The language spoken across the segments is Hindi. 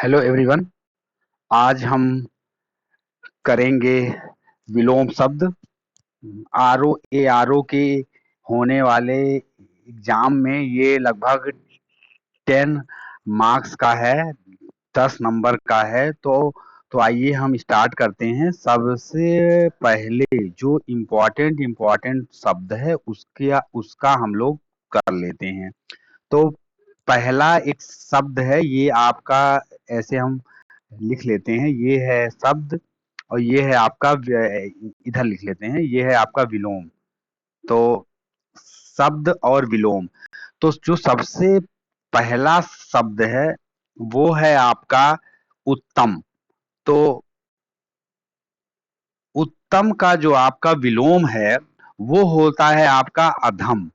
Hello everyone. आज हम करेंगे विलोम शब्द। आर ओ के होने वाले एग्जाम में ये लगभग 10 मार्क्स का है, 10 नंबर का है। तो आइए हम स्टार्ट करते हैं। सबसे पहले जो इम्पोर्टेंट शब्द है उसका हम लोग कर लेते हैं। तो पहला एक शब्द है, ये आपका, ऐसे हम लिख लेते हैं, ये है शब्द, और ये है आपका इधर लिख लेते हैं, ये है आपका विलोम। तो शब्द और विलोम, तो जो सबसे पहला शब्द है वो है आपका उत्तम। तो उत्तम का जो आपका विलोम है वो होता है आपका अधम।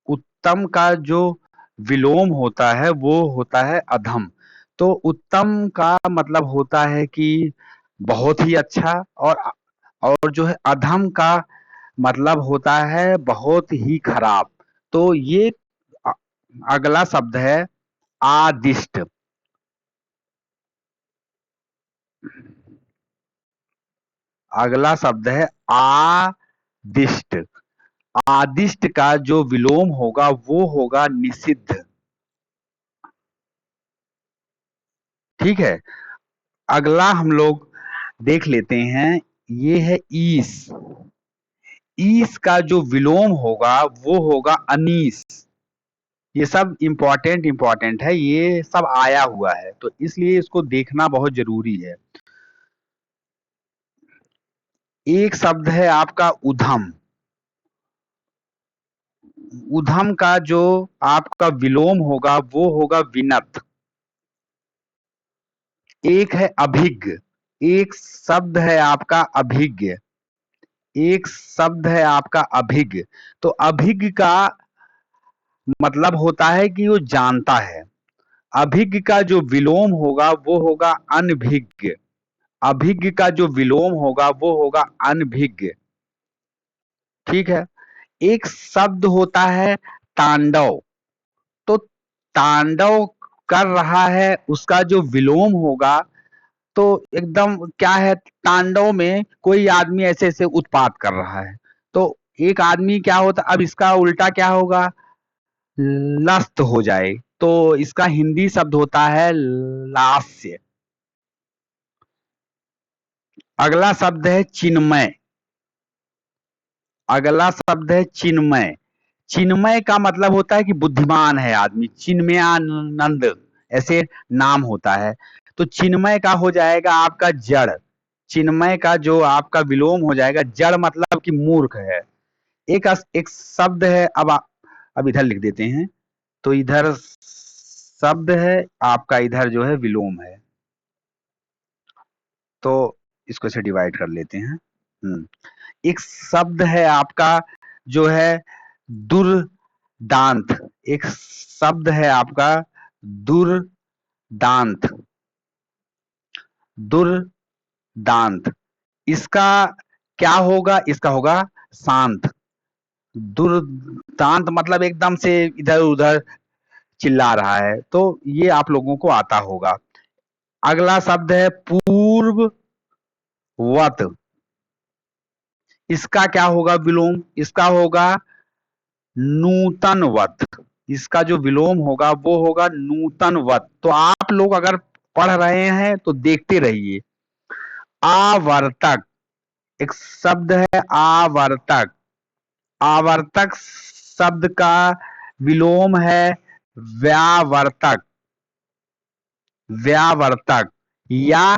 उत्तम का जो विलोम होता है वो होता है अधम। तो उत्तम का मतलब होता है कि बहुत ही अच्छा, और जो है अधम का मतलब होता है बहुत ही खराब। तो ये अ- अगला शब्द है आदिष्ट। अगला शब्द है आदिष्ट। आदिष्ट का जो विलोम होगा वो होगा निषिद्ध। ठीक है। अगला हम लोग देख लेते हैं, ये है ईश। ईश का जो विलोम होगा वो होगा अनीस। ये सब इम्पोर्टेंट है, ये सब आया हुआ है, तो इसलिए इसको देखना बहुत जरूरी है। एक शब्द है आपका उधम। उधम का जो आपका विलोम होगा वो होगा विनत। एक है अभिज्ञ। एक शब्द है आपका अभिज्ञ। एक शब्द है आपका अभिज्ञ। तो अभिज्ञ का मतलब होता है कि वो जानता है। अभिज्ञ का जो विलोम होगा वो होगा अनभिज्ञ। अभिज्ञ का जो विलोम होगा वो होगा अनभिज्ञ। ठीक है। एक शब्द होता है तांडव। तो तांडव कर रहा है, उसका जो विलोम होगा, तो एकदम क्या है, तांडव में कोई आदमी ऐसे ऐसे उत्पात कर रहा है। तो एक आदमी क्या होता, अब इसका उल्टा क्या होगा, लस्त हो जाए, तो इसका हिंदी शब्द होता है लास्य। अगला शब्द है चिन्मय। अगला शब्द है चिन्मय। चिन्मय का मतलब होता है कि बुद्धिमान है आदमी, चिन्मयानंद ऐसे नाम होता है। तो चिन्मय का हो जाएगा आपका जड़। चिन्मय का जो आपका विलोम हो जाएगा जड़, मतलब कि मूर्ख है। एक शब्द है, अब इधर लिख देते हैं। तो इधर शब्द है आपका, इधर जो है विलोम है। तो इसको से डिवाइड कर लेते हैं। एक शब्द है आपका जो है दुर्दांत। एक शब्द है आपका दुर्दांत। दुर्दांत, इसका क्या होगा, इसका होगा शांत। दुर्दांत मतलब एकदम से इधर उधर चिल्ला रहा है, तो ये आप लोगों को आता होगा। अगला शब्द है पूर्ववत। इसका क्या होगा विलोम, इसका होगा नूतनवत। इसका जो विलोम होगा वो होगा नूतनवत। तो आप लोग अगर पढ़ रहे हैं तो देखते रहिए। आवर्तक, एक शब्द है आवर्तक। आवर्तक शब्द का विलोम है व्यावर्तक। व्यावर्तक, या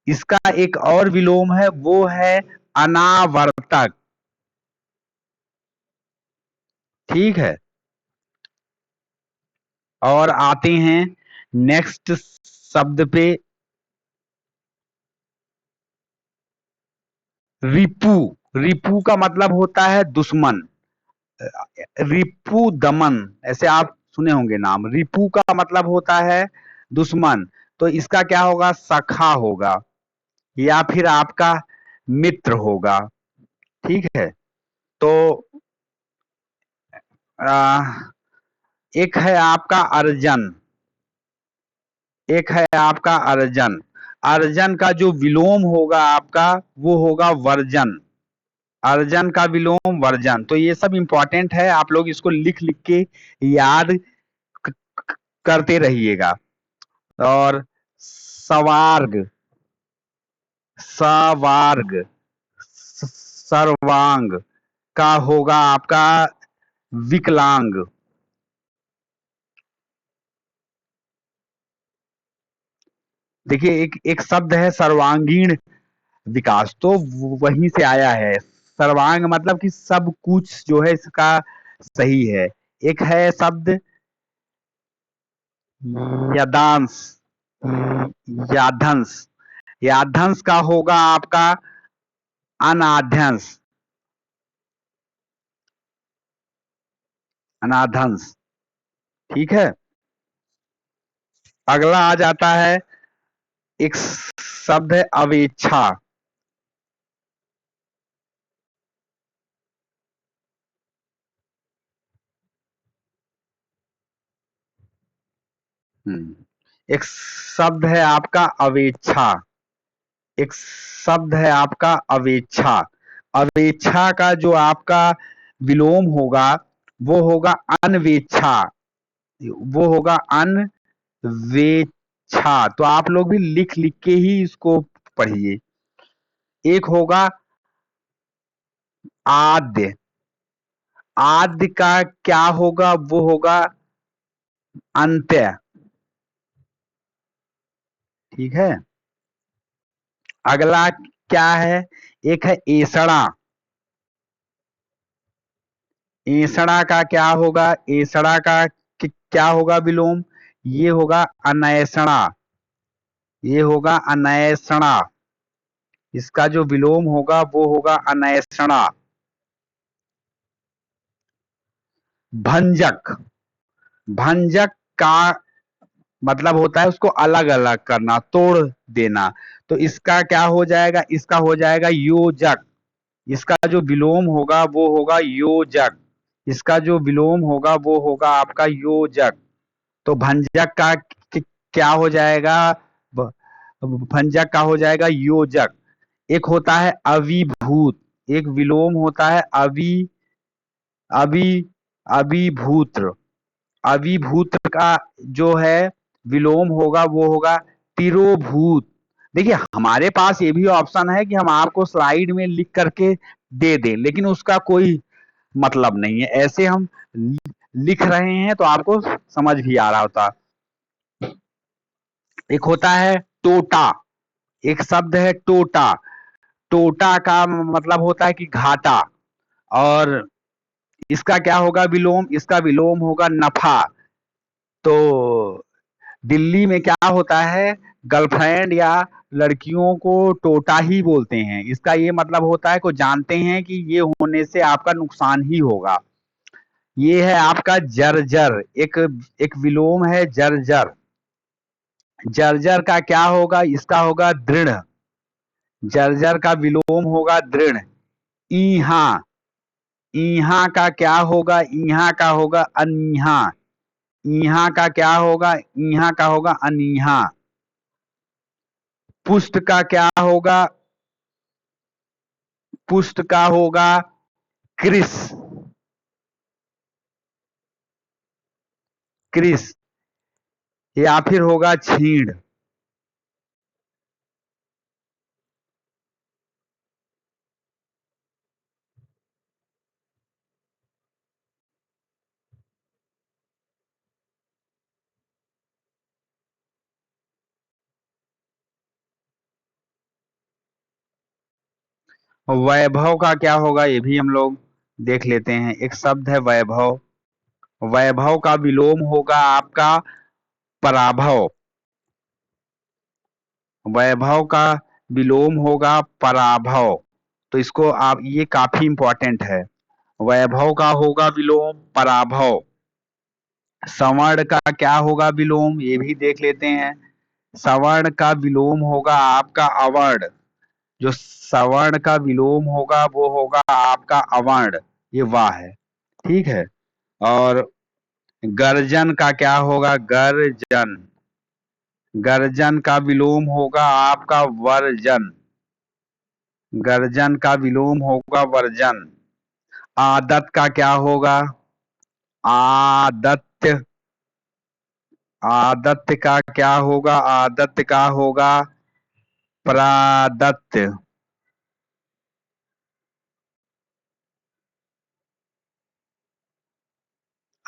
इसका एक और विलोम है वो है अनावर्तक। ठीक है। और आते हैं नेक्स्ट शब्द पे, रिपू। रिपू का मतलब होता है दुश्मन। रिपू दमन, ऐसे आप सुने होंगे नाम। रिपू का मतलब होता है दुश्मन। तो इसका क्या होगा, सखा होगा, या फिर आपका मित्र होगा। ठीक है। तो आ, एक है आपका अर्जन। एक है आपका अर्जन। अर्जन का जो विलोम होगा आपका वो होगा वर्जन। अर्जन का विलोम वर्जन। तो ये सब इंपॉर्टेंट है, आप लोग इसको लिख लिख के याद क- करते रहिएगा। और सवार्ग, सवार्ग, सर्वांग का होगा आपका विकलांग। देखिए एक एक शब्द है सर्वांगीण विकास, तो वहीं से आया है। सर्वांग मतलब कि सब कुछ जो है इसका सही है। एक है शब्द यदांश, याधंश। याधंश का होगा आपका अनाध्यंश, अनाधंश। ठीक है। अगला आ जाता है, एक शब्द है अवेच्छा। एक शब्द है आपका अवेच्छा। एक शब्द है आपका अवेच्छा। अवेच्छा का जो आपका विलोम होगा वो होगा अनवेच्छा, वो होगा अनवेच्छा। तो आप लोग भी लिख लिख के ही इसको पढ़िए। एक होगा आद्य। आद्य का क्या होगा, वो होगा अंत्य। ठीक है। अगला क्या है, एक है एसड़ा। एसड़ा का क्या होगा, एसड़ा का क्या होगा विलोम, ये होगा अनैसणा, ये होगा अनैसणा। इसका जो विलोम होगा वो होगा अनैसणा। भंजक, भंजक का मतलब होता है उसको अलग अलग करना, तोड़ देना। तो इसका क्या हो जाएगा, इसका हो जाएगा योजक। इसका जो विलोम होगा वो होगा योजक। इसका जो विलोम होगा वो होगा आपका योजक। तो भंजक का क्या हो जाएगा, भंजक का हो जाएगा योजक। एक होता है अविभूत, एक विलोम होता है अवि अभिभूत्र। अभिभूत का जो है विलोम होगा वो होगा तिरोभूत। देखिए हमारे पास ये भी ऑप्शन है कि हम आपको स्लाइड में लिख करके दे दें, लेकिन उसका कोई मतलब नहीं है। ऐसे हम लिख रहे हैं तो आपको समझ भी आ रहा होता। एक होता है टोटा। एक शब्द है टोटा। टोटा का मतलब होता है कि घाटा। और इसका क्या होगा विलोम, इसका विलोम होगा नफा। तो दिल्ली में क्या होता है, गर्लफ्रेंड या लड़कियों को टोटा ही बोलते हैं। इसका ये मतलब होता है को जानते हैं कि ये होने से आपका नुकसान ही होगा। ये है आपका जर्जर। एक एक विलोम है जर्जर। जर्जर का क्या होगा, इसका होगा दृढ़। जर्जर का विलोम होगा दृढ़। ईहा, ईहा का क्या होगा, ईहा का होगा अनीहा। ईहा का क्या होगा, ईहा का होगा अनीहा। पुष्ट का क्या होगा, पुष्ट का होगा क्रिस, क्रिस। या फिर होगा छीड़। वैभव का क्या होगा ये भी हम लोग देख लेते हैं। एक शब्द है वैभव। वैभव का विलोम होगा आपका पराभव। वैभव का विलोम होगा पराभव। तो इसको आप, ये काफी इंपॉर्टेंट है। वैभव का होगा विलोम पराभव। सवर्ण का क्या होगा विलोम, ये भी देख लेते हैं। सवर्ण का विलोम होगा आपका अवर्ण। जो सवर्ण का विलोम होगा वो होगा आपका अवर्ण। ये वाह है। ठीक है। और गर्जन का क्या होगा, गर्जन। गर्जन का विलोम होगा आपका वर्जन। गर्जन का विलोम होगा वर्जन। आदत का क्या होगा? आदत्य। आदत्य का क्या होगा? आदत्य का होगा प्रादत्य।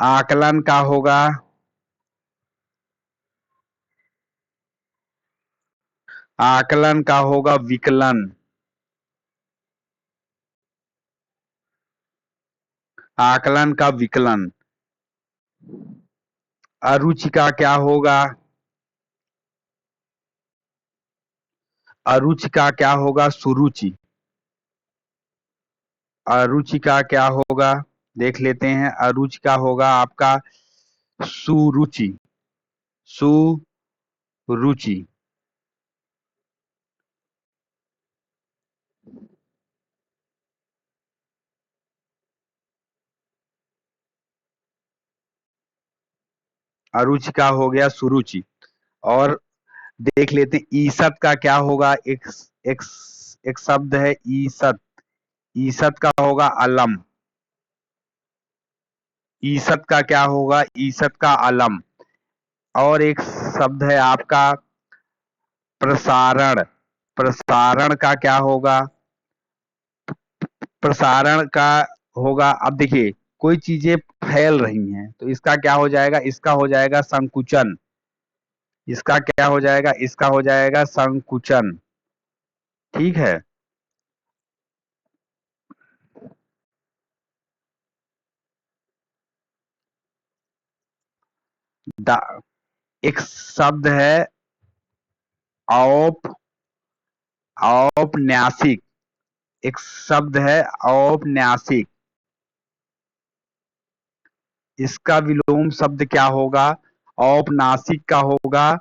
आकलन का होगा? आकलन का होगा विकलन। आकलन का विकलन। अरुचि का क्या होगा? अरुचि का क्या होगा? सुरुचि। अरुचि का क्या होगा? देख लेते हैं। अरुचि का होगा आपका सुरुचि। सुरुचि। अरुचि का हो गया सुरुचि। और देख लेते हैं ईसत का क्या होगा। एक एक शब्द है ईसत। ईसत का होगा अलम। ईसत का क्या होगा? ईसत का अलम। और एक शब्द है आपका प्रसारण। प्रसारण का क्या होगा? प्रसारण का होगा, अब देखिए कोई चीजें फैल रही हैं तो इसका क्या हो जाएगा? इसका हो जाएगा संकुचन। इसका क्या हो जाएगा? इसका हो जाएगा संकुचन। ठीक है। दा- एक शब्द है औप। औपन्यासिक। एक शब्द है औपन्यासिक। इसका विलोम शब्द क्या होगा? औपनासिक का होगा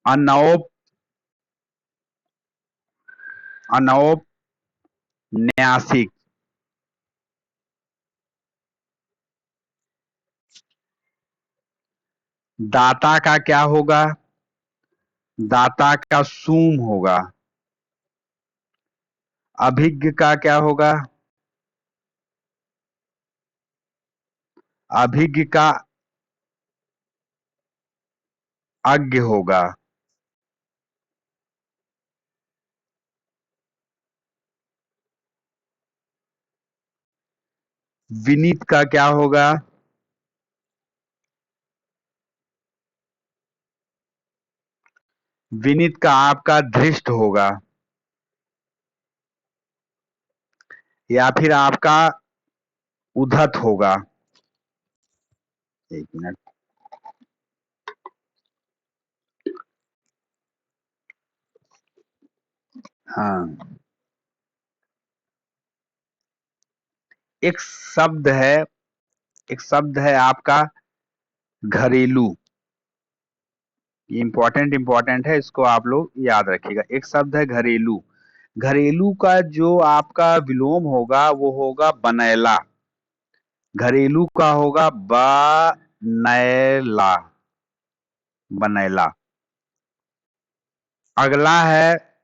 अनौप। अनौपन्यासिक। दाता का क्या होगा? दाता का सूम होगा। अभिज्ञ का क्या होगा? अभिज्ञ का अज्ञ होगा। विनीत का क्या होगा? विनीत का आपका धृष्ट होगा। या फिर आपका उद्धत होगा। एक मिनट। हाँ। एक शब्द है। एक शब्द है आपका घरेलू। ये इंपॉर्टेंट इंपॉर्टेंट है, इसको आप लोग याद रखिएगा। एक शब्द है घरेलू। घरेलू का जो आपका विलोम होगा वो होगा बनैला। घरेलू का होगा बनैला। बनैला। अगला है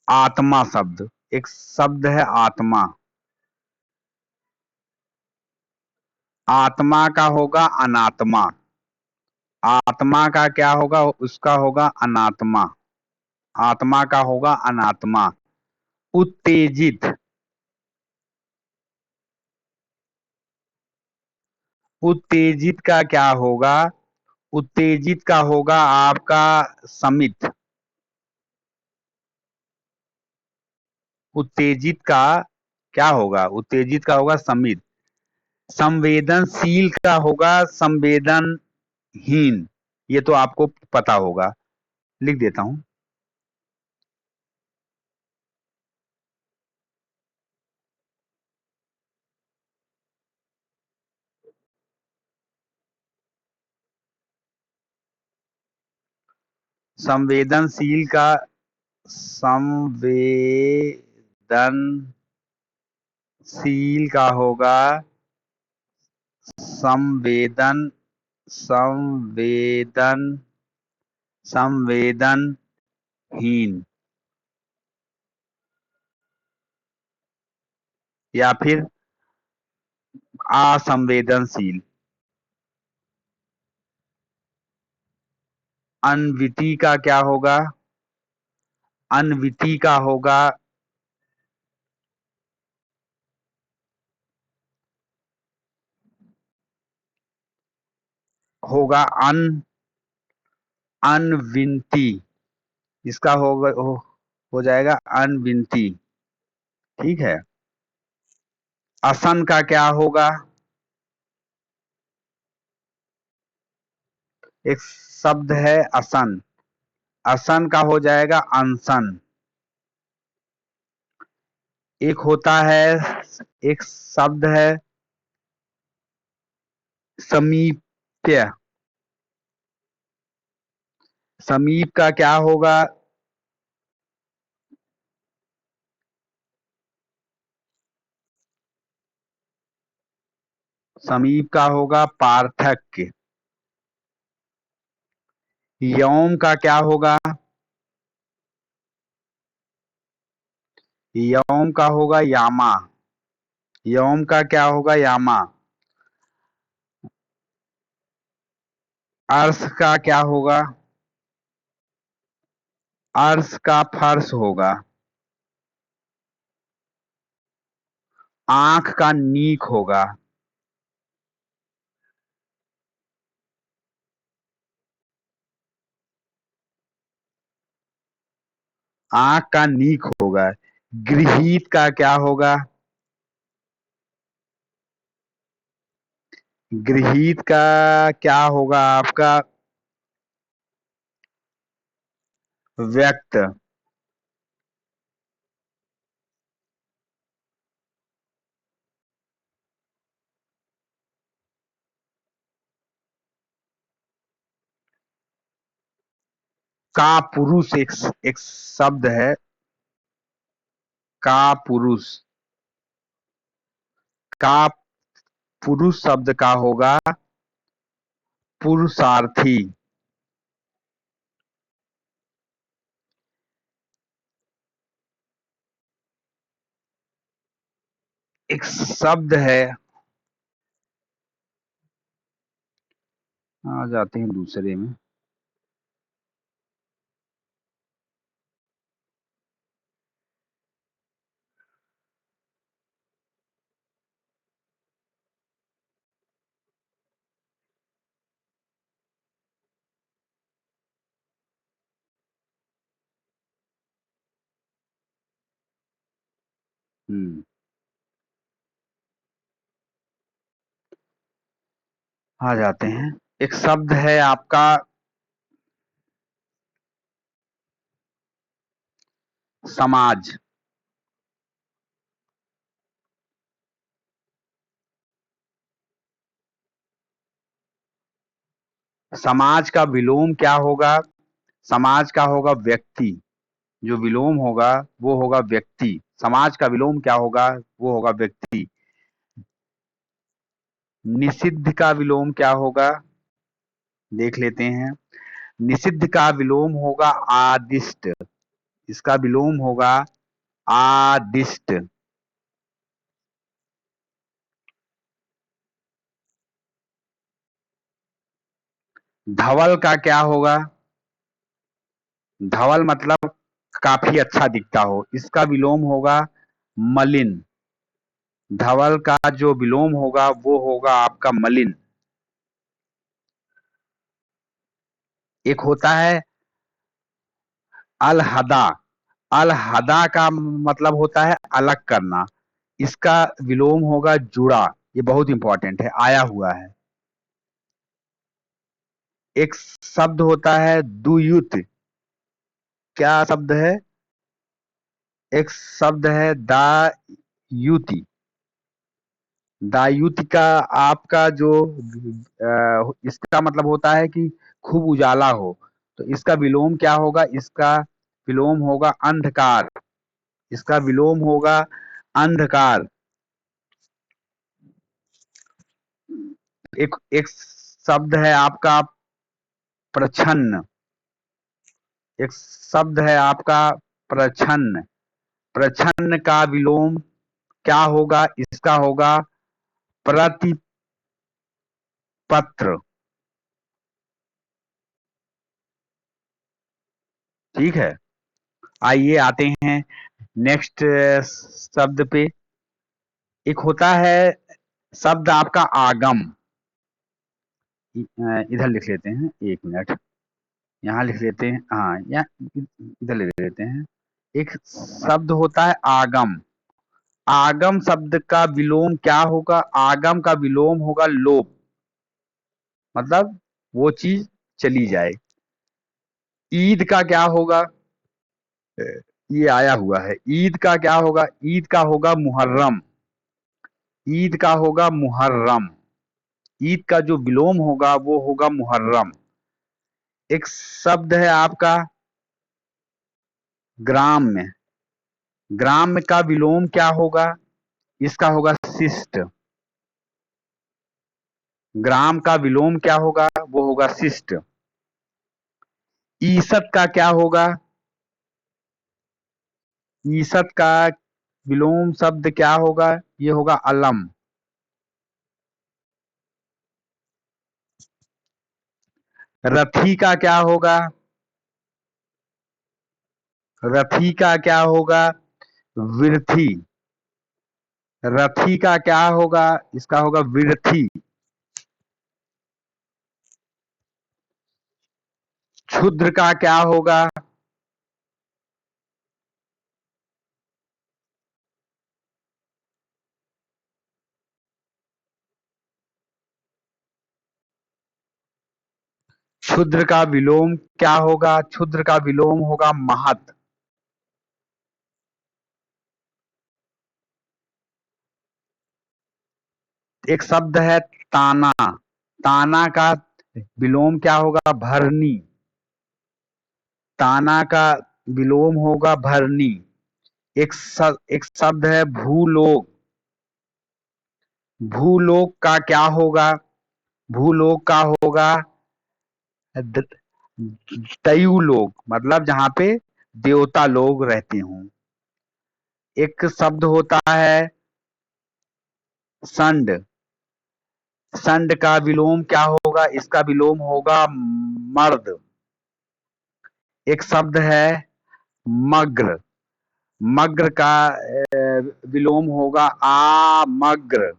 आत्मा शब्द। एक शब्द है आत्मा। आत्मा का होगा अनात्मा। आत्मा का क्या होगा? उसका होगा अनात्मा। आत्मा का होगा अनात्मा। उत्तेजित। उत्तेजित का क्या होगा? उत्तेजित का होगा आपका समित। उत्तेजित का क्या होगा? उत्तेजित का होगा समित। संवेदनशील का होगा संवेदनहीन। ये तो आपको पता होगा। लिख देता हूं। संवेदनशील का संवेदनशील का होगा संवेदनशील। संवेदन संवेदनहीन या फिर असंवेदनशील। अनविति का क्या होगा? अनविति का होगा अनविनती। इसका हो जाएगा अनविनती। ठीक है। असन का क्या होगा? एक शब्द है असन, असन का हो जाएगा अनशन। एक होता है, एक शब्द है समीप्य। समीप का क्या होगा? समीप का होगा पार्थक्य। यौम का क्या होगा? यौम का होगा यामा। यौम का क्या होगा? यामा। अर्श का क्या होगा? अर्श का फर्श होगा। आंख का नीक होगा। आंख का नीक होगा। गृहीत का क्या होगा? गृहीत का क्या होगा आपका? व्यक्त। का पुरुष एक शब्द है। का पुरुष। का पुरुष शब्द का होगा पुरुषार्थी। एक शब्द है, आ जाते हैं दूसरे में। आ जाते हैं। एक शब्द है आपका समाज। समाज का विलोम क्या होगा? समाज का होगा व्यक्ति। जो विलोम होगा वो होगा व्यक्ति। समाज का विलोम क्या होगा? वो होगा व्यक्ति। निषिद्ध का विलोम क्या होगा? देख लेते हैं। निषिद्ध का विलोम होगा आदिष्ट। इसका विलोम होगा आदिष्ट। धवल का क्या होगा? धवल मतलब काफी अच्छा दिखता हो। इसका विलोम होगा मलिन। धवल का जो विलोम होगा वो होगा आपका मलिन। एक होता है अलहदा। अलहदा का मतलब होता है अलग करना। इसका विलोम होगा जुड़ा। ये बहुत इंपॉर्टेंट है, आया हुआ है। एक शब्द होता है दुयुत। क्या शब्द है? एक शब्द है दायुति। दायुति का आपका जो इसका मतलब होता है कि खूब उजाला हो। तो इसका विलोम क्या होगा? इसका विलोम होगा अंधकार। इसका विलोम होगा अंधकार। एक एक शब्द है आपका प्रछन्न। एक शब्द है आपका प्रछन्न। प्रछन्न का विलोम क्या होगा? इसका होगा प्रतिपत्र। ठीक है, आइए आते हैं नेक्स्ट शब्द पे। एक होता है शब्द आपका आगम। इधर लिख लेते हैं, एक मिनट, यहाँ लिख लेते हैं, हाँ यहाँ इधर लिख लेते हैं। एक शब्द होता है आगम। आगम शब्द का विलोम क्या होगा? आगम का विलोम होगा लोप, मतलब वो चीज चली जाए। ईद का क्या होगा? ये आया हुआ है, ईद का क्या होगा? ईद का होगा मुहर्रम। ईद का होगा मुहर्रम। ईद का जो विलोम होगा वो होगा मुहर्रम। एक शब्द है आपका ग्राम्य। ग्राम्य का विलोम क्या होगा? इसका होगा शिष्ट। ग्राम का विलोम क्या होगा? वो होगा शिष्ट। ईसत का क्या होगा? ईसत का विलोम शब्द क्या होगा? ये होगा अलम। रथी का क्या होगा? रथी का क्या होगा? वृथी। रथी का क्या होगा? इसका होगा वृथी। क्षुद्र का क्या होगा? क्षुद्र का विलोम क्या होगा? क्षुद्र का विलोम होगा महत। एक शब्द है ताना। ताना का विलोम क्या होगा? भरनी। ताना का विलोम होगा भरनी। एक शब्द है भूलोक। भूलोक का क्या होगा? भूलोक का होगा द- दैवलोक, मतलब जहाँ पे देवता लोग रहते हों। एक शब्द होता है संड। संड का विलोम क्या होगा? इसका विलोम होगा मर्द। एक शब्द है मग्र। मग्र का विलोम होगा आमग्र,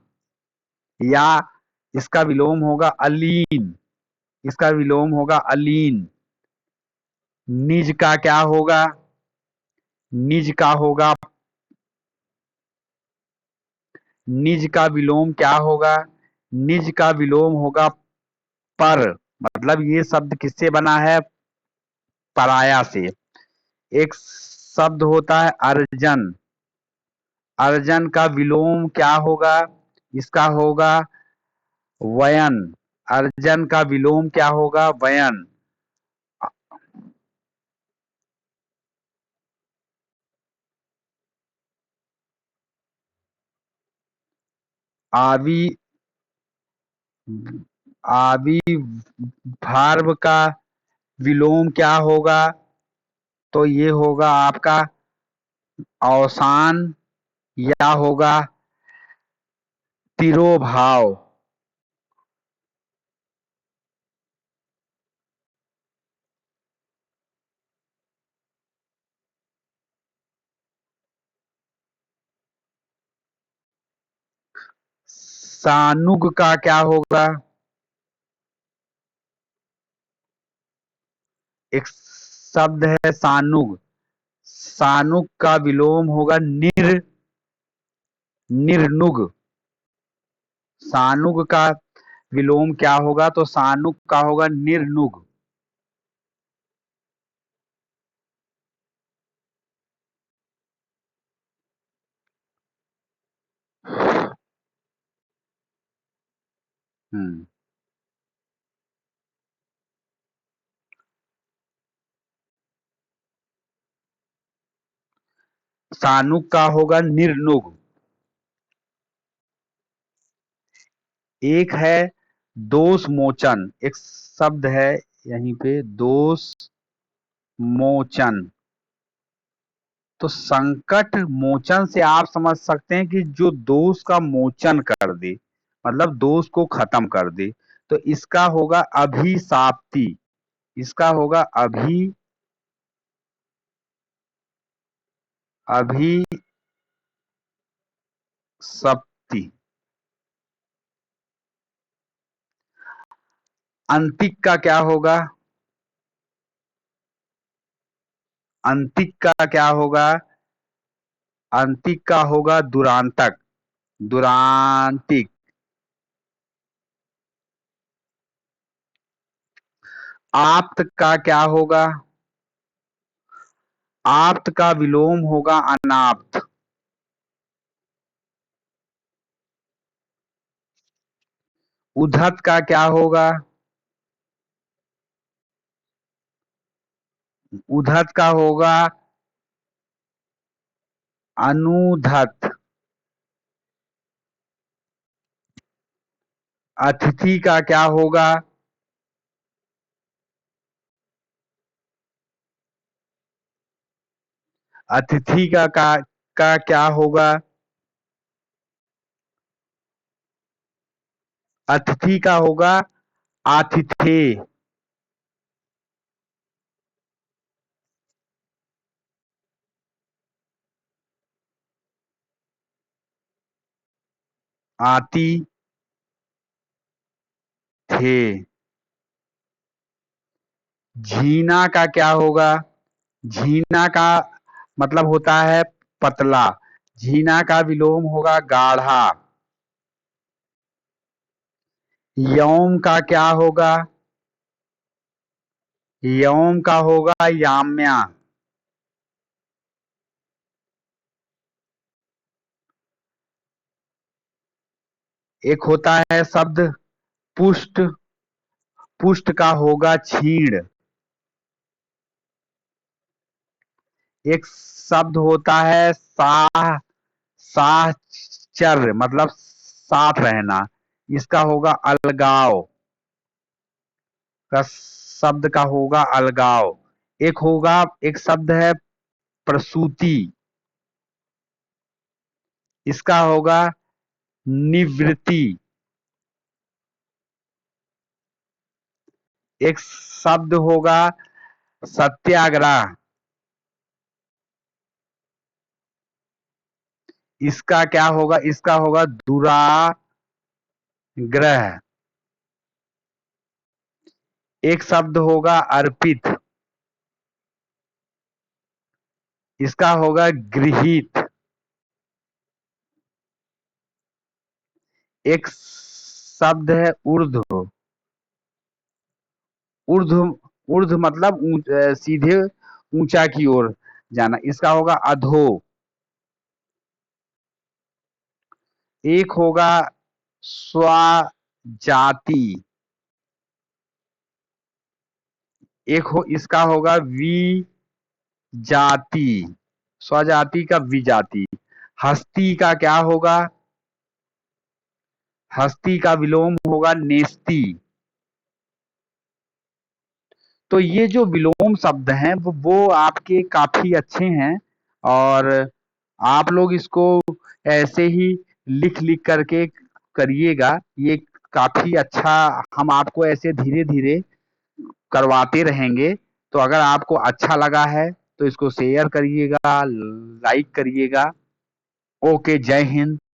या इसका विलोम होगा अलीन। इसका विलोम होगा अलीन। निज का क्या होगा? निज का होगा, निज का विलोम क्या होगा? निज का विलोम होगा पर, मतलब ये शब्द किससे बना है? पराया से। एक शब्द होता है अर्जन। अर्जन का विलोम क्या होगा? इसका होगा वयन। अर्जन का विलोम क्या होगा? वयन। आवी आविर्भाव का विलोम क्या होगा? तो ये होगा आपका अवसान, या होगा तिरोभाव। सानुग का क्या होगा? एक शब्द है सानुग। सानुग का विलोम होगा निर्नुग। सानुग का विलोम क्या होगा? तो सानुग का होगा निर्नुग। हम्म। सानुग का होगा निर्नुग। एक है दोष मोचन एक शब्द है यहीं पे, दोष मोचन। तो संकट मोचन से आप समझ सकते हैं कि जो दोष का मोचन कर दे, मतलब दोष को खत्म कर दे। तो इसका होगा अभिशाप्ति, इसका होगा अभिशप्ति। अंतिक का क्या होगा? अंतिक का क्या होगा? अंतिक का होगा दुरांतक, दुरांतिक। आप्त का क्या होगा? आप्त का विलोम होगा अनाप्त। उद्धत का क्या होगा? उद्धत का होगा अनुद्धत। अतिथि का क्या होगा? अतिथि का क्या होगा? अतिथि का होगा आतिथ्य। आती थे। झीना का क्या होगा? झीना का मतलब होता है पतला, झीना का विलोम होगा गाढ़ा। यौम का क्या होगा? यौम का होगा याम्या। एक होता है शब्द पुष्ट, पुष्ट का होगा छीण। एक शब्द होता है साह, साहचर्य मतलब साथ रहना, इसका होगा अलगाव। का शब्द का होगा अलगाव। एक होगा, एक शब्द है प्रसूति, इसका होगा निवृत्ति। एक शब्द होगा सत्याग्रह, इसका क्या होगा? इसका होगा दुराग्रह। एक शब्द होगा अर्पित, इसका होगा गृहीत। एक शब्द है ऊर्ध्व, ऊर्ध्व, ऊर्ध्व मतलब सीधे ऊंचा की ओर जाना, इसका होगा अधो। एक होगा स्वजाति, एक हो इसका होगा विजाति, स्वजाति का विजाति। हस्ती का क्या होगा? हस्ती का विलोम होगा नेस्ती। तो ये जो विलोम शब्द हैं वो आपके काफी अच्छे हैं, और आप लोग इसको ऐसे ही लिख लिख करके करिएगा। ये काफी अच्छा, हम आपको ऐसे धीरे धीरे करवाते रहेंगे। तो अगर आपको अच्छा लगा है तो इसको शेयर करिएगा, लाइक करिएगा। ओके, जय हिंद।